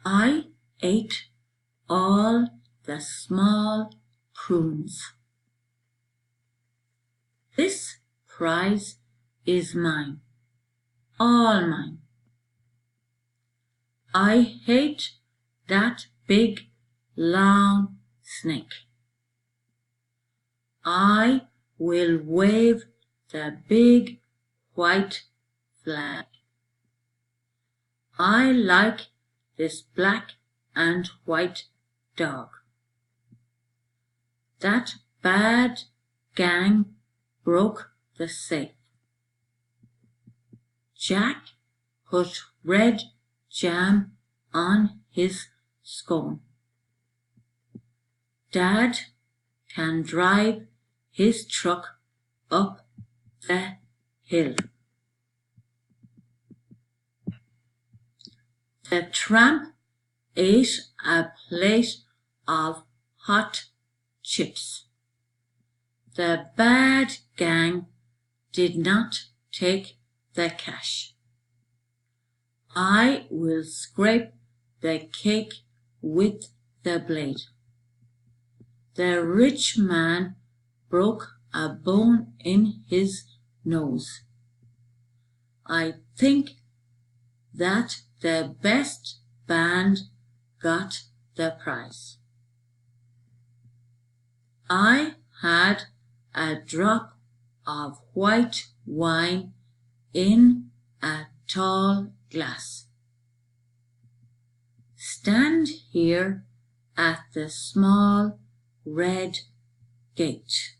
I ate all the small prunes. This prize is mine, all mine. I hate that big, long snake. I will wave the big white flag. I like this black and white dog. That bad gang broke the safe. Jack put red jam on his scone. Dad can drive his truck up the hill. The tramp ate a plate of hot chips. The bad gang did not take the cash. I will scrape the cake with the blade. The rich man broke a bone in his nose. I think that the best band got the prize. I had a drop of white wine in a tall glass. Stand here at the small red gate.